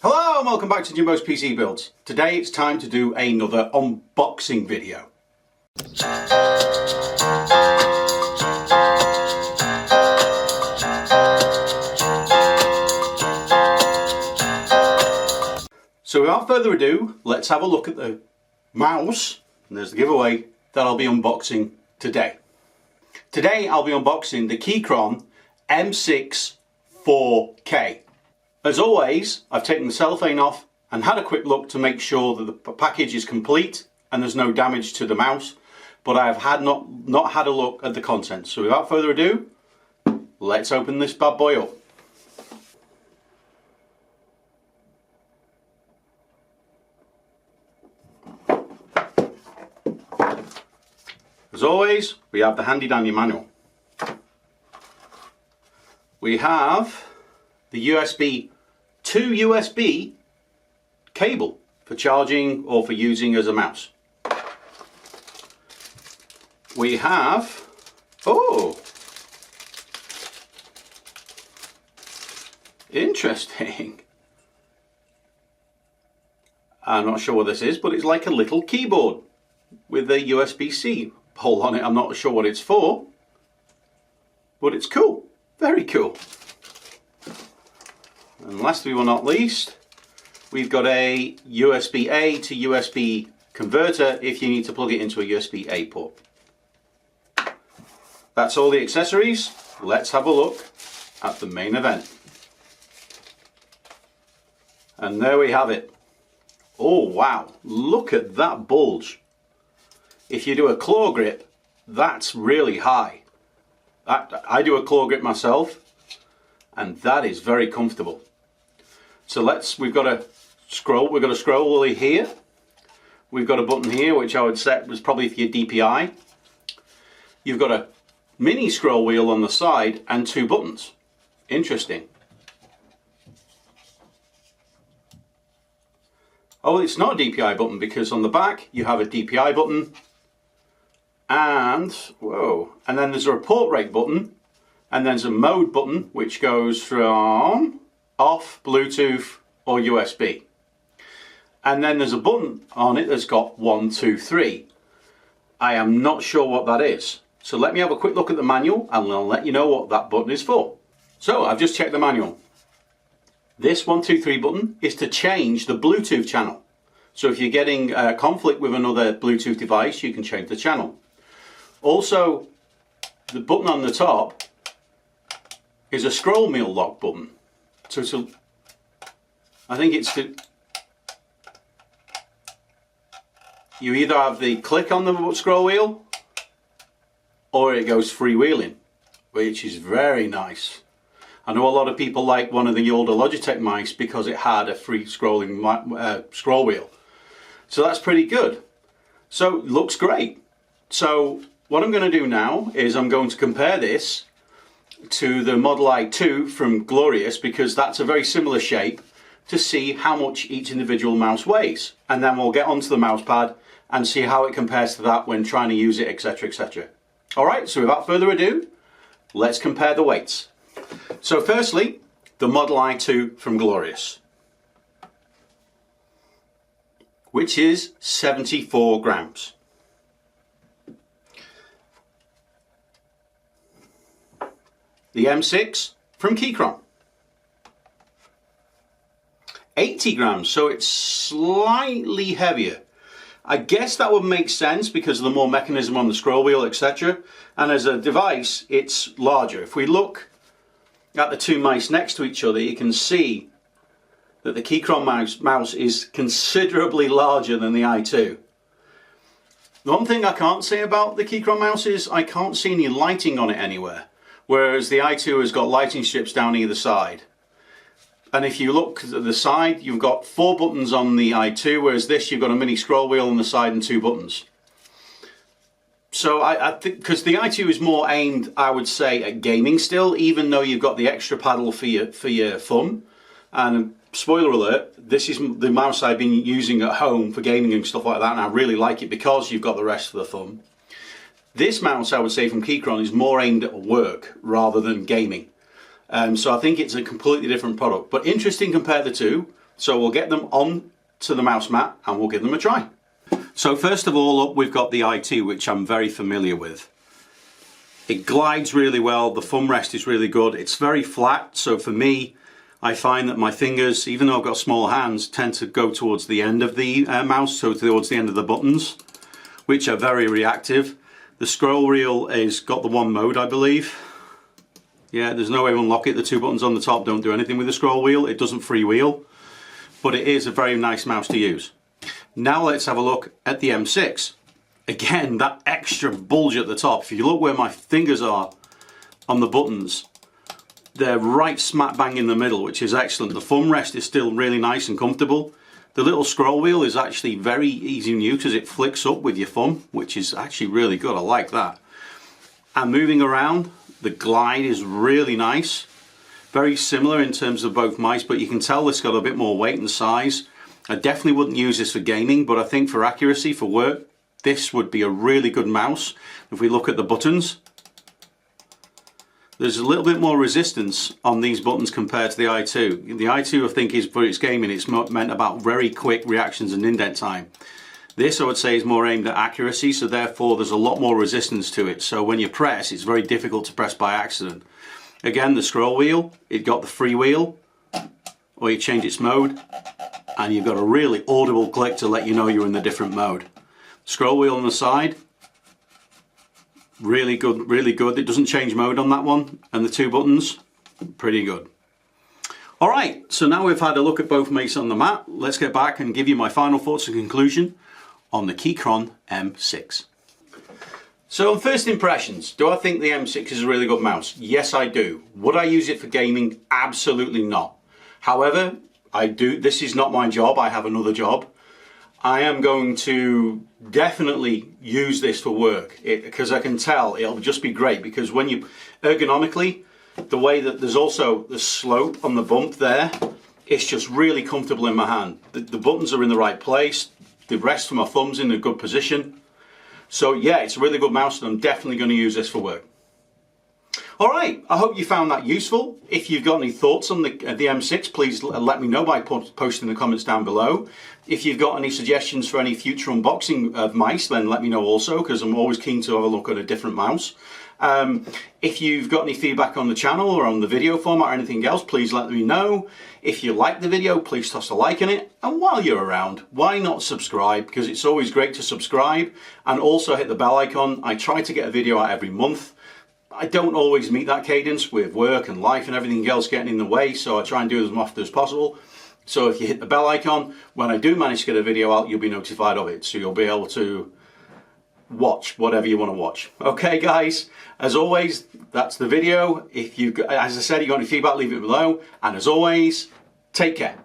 Hello and welcome back to Jimbo's PC Builds. Today it's time to do another unboxing video. So without further ado, let's have a look at the mouse, and there's the giveaway, that I'll be unboxing today. Today I'll be unboxing the Keychron M6 4K. As always, I've taken the cellophane off and had a quick look to make sure that the package is complete and there's no damage to the mouse, but I've not had a look at the contents. So without further ado, let's open this bad boy up. As always, we have the handy dandy manual. We have the USB to USB cable for charging or for using as a mouse. We have, oh, interesting. I'm not sure what this is, but it's like a little keyboard with a USB-C hole on it. I'm not sure what it's for, but it's cool, very cool. And last but not least, we've got a USB-A to USB converter if you need to plug it into a USB-A port. That's all the accessories. Let's have a look at the main event. And there we have it. Oh wow, look at that bulge. If you do a claw grip, that's really high. I do a claw grip myself, and that is very comfortable. So we've got a scroll wheel here. We've got a button here, which I would set was probably for your DPI. You've got a mini scroll wheel on the side and two buttons. Interesting. Oh, it's not a DPI button because on the back you have a DPI button and, whoa, and then there's a report rate button and there's a mode button which goes from off, Bluetooth or USB. And then there's a button on it that's got 1, 2, 3. I am not sure what that is. So let me have a quick look at the manual and I'll let you know what that button is for. So I've just checked the manual. This 1, 2, 3 button is to change the Bluetooth channel. So if you're getting conflict with another Bluetooth device, you can change the channel. Also, the button on the top is a scroll wheel lock button. So I think it's to, you either have the click on the scroll wheel or it goes freewheeling, which is very nice. I know a lot of people like one of the older Logitech mice because it had a free scrolling scroll wheel. So that's pretty good. So it looks great. So what I'm going to do now is I'm going to compare this to the Model i2 from Glorious because that's a very similar shape to see how much each individual mouse weighs. And then we'll get onto the mouse pad and see how it compares to that when trying to use it, etc, etc. Alright, so without further ado, let's compare the weights. So firstly, the Model i2 from Glorious, which is 74 grams. The M6 from Keychron, 80 grams, so it's slightly heavier. I guess that would make sense because of the more mechanism on the scroll wheel, etc. And as a device, it's larger. If we look at the two mice next to each other, you can see that the Keychron mouse is considerably larger than the i2. The one thing I can't say about the Keychron mouse is I can't see any lighting on it anywhere, whereas the i2 has got lighting strips down either side. And if you look at the side, you've got 4 buttons on the i2, whereas this you've got a mini scroll wheel on the side and 2 buttons. So I think, because the i2 is more aimed, I would say, at gaming still, even though you've got the extra paddle for your thumb. And spoiler alert, this is the mouse I've been using at home for gaming and stuff like that, and I really like it because you've got the rest of the thumb. This mouse, I would say, from Keychron is more aimed at work rather than gaming. So I think it's a completely different product. But interesting, compare the two. So we'll get them on to the mouse mat and we'll give them a try. So first of all up, we've got the i2, which I'm very familiar with. It glides really well, the thumb rest is really good, it's very flat, so for me, I find that my fingers, even though I've got small hands, tend to go towards the end of the mouse, so towards the end of the buttons, which are very reactive. The scroll wheel is got the one mode, I believe. Yeah, there's no way to unlock it. The two buttons on the top don't do anything with the scroll wheel. It doesn't freewheel, but it is a very nice mouse to use. Now let's have a look at the M6. Again, that extra bulge at the top. If you look where my fingers are on the buttons, they're right smack bang in the middle, which is excellent. The thumb rest is still really nice and comfortable. The little scroll wheel is actually very easy to use because it flicks up with your thumb, which is actually really good. I like that. And moving around, the glide is really nice. Very similar in terms of both mice, but you can tell it's got a bit more weight and size. I definitely wouldn't use this for gaming, but I think for accuracy, for work, this would be a really good mouse. If we look at the buttons, there's a little bit more resistance on these buttons compared to the i2. The i2 I think is for its gaming, it's meant about very quick reactions and indent time. This I would say is more aimed at accuracy, so therefore there's a lot more resistance to it. So when you press, it's very difficult to press by accident. Again, the scroll wheel, it got the free wheel, or you change its mode, and you've got a really audible click to let you know you're in the different mode. Scroll wheel on the side, really good, really good. It doesn't change mode on that one, and the two buttons, pretty good. All right, so now we've had a look at both mice on the mat, let's get back and give you my final thoughts and conclusion on the Keychron M6. So first impressions, do I think the M6 is a really good mouse? Yes, I do. Would I use it for gaming? Absolutely not. However, this is not my job, I have another job. I am going to definitely use this for work because I can tell it'll just be great, because when you ergonomically, the way that there's also the slope on the bump there, it's just really comfortable in my hand. The buttons are in the right place, the rest of my thumb's in a good position. So yeah, it's a really good mouse and I'm definitely going to use this for work. Alright, I hope you found that useful. If you've got any thoughts on the M6, please let me know by posting the comments down below. If you've got any suggestions for any future unboxing of mice, then let me know also, because I'm always keen to have a look at a different mouse. If you've got any feedback on the channel or on the video format or anything else, please let me know. If you like the video, please toss a like in it. And while you're around, why not subscribe? Because it's always great to subscribe, and also hit the bell icon. I try to get a video out every month. I don't always meet that cadence with work and life and everything else getting in the way, so I try and do it as often as possible. So if you hit the bell icon, when I do manage to get a video out, you'll be notified of it. So you'll be able to watch whatever you want to watch. Okay guys, as always, that's the video. If you, as I said, you got any feedback, leave it below. And as always, take care.